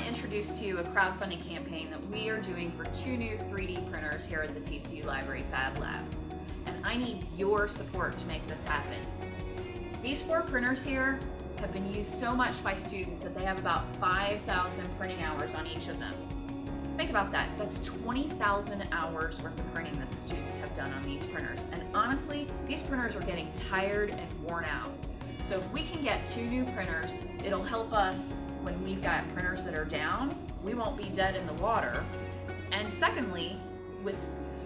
to introduce to you a crowdfunding campaign that we are doing for 2 new 3D printers here at the TCU Library Fab Lab. And I need your support to make this happen. These 4 printers here have been used so much by students that they have about 5,000 printing hours on each of them. Think about that. That's 20,000 hours worth of printing that the students have done on these printers. And honestly, these printers are getting tired and worn out. So if we can get 2 new printers, it'll help us when we've got printers that are down. We won't be dead in the water. And secondly, with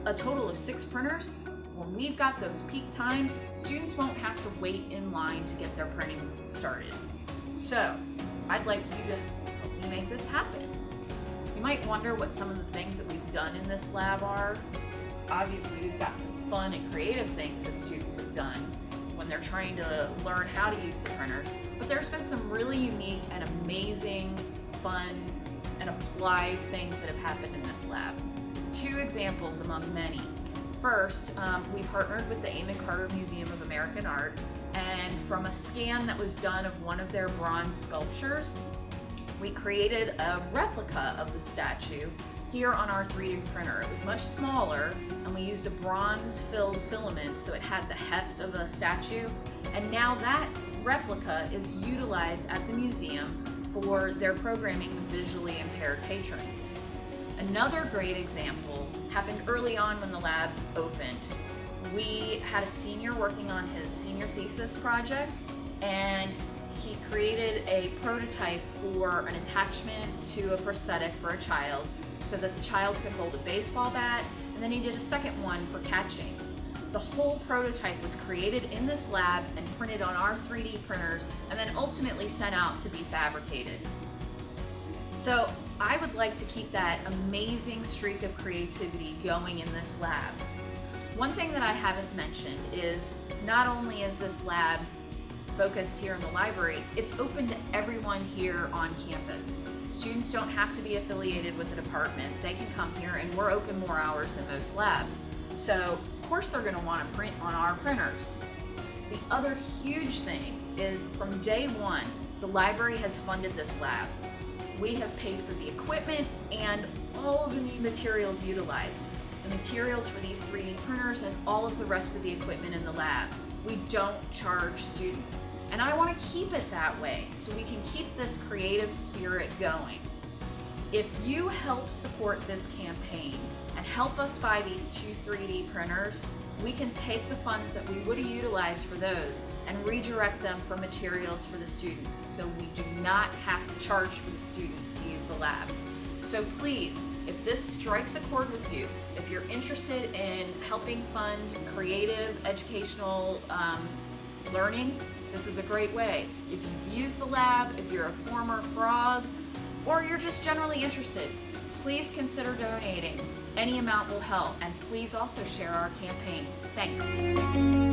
a total of 6 printers, when we've got those peak times, students won't have to wait in line to get their printing started. So I'd like you to help me make this happen. You might wonder what some of the things that we've done in this lab are. Obviously, we've got some fun and creative things that students have done when they're trying to learn how to use the printers, but there's been some really unique and amazing, fun, and applied things that have happened in this lab. 2 examples among many. First, we partnered with the Amon Carter Museum of American Art, and from a scan that was done of one of their bronze sculptures, we created a replica of the statue here on our 3D printer. It was much smaller, and we used a bronze-filled filament so it had the heft of a statue, and now that replica is utilized at the museum for their programming with visually impaired patrons. Another great example happened early on when the lab opened. We had a senior working on his senior thesis project, and he created a prototype for an attachment to a prosthetic for a child so that the child could hold a baseball bat, and then he did a second one for catching. The whole prototype was created in this lab and printed on our 3D printers and then ultimately sent out to be fabricated. So I would like to keep that amazing streak of creativity going in this lab. One thing that I haven't mentioned is not only is this lab focused here in the library, it's open to everyone here on campus. Students don't have to be affiliated with a department. They can come here, and we're open more hours than most labs. So of course they're going to want to print on our printers. The other huge thing is from day one, the library has funded this lab. We have paid for the equipment and all of the new materials utilized. The materials for these 3D printers and all of the rest of the equipment in the lab. We don't charge students. And I want to keep it that way so we can keep this creative spirit going. If you help support this campaign and help us buy these 2 3D printers, we can take the funds that we would have utilized for those and redirect them for materials for the students, so we do not have to charge for the students to use the lab. So please, if this strikes a chord with you, if you're interested in helping fund creative educational learning, this is a great way. If you've used the lab, if you're a former frog, or you're just generally interested, please consider donating. Any amount will help, and please also share our campaign. Thanks.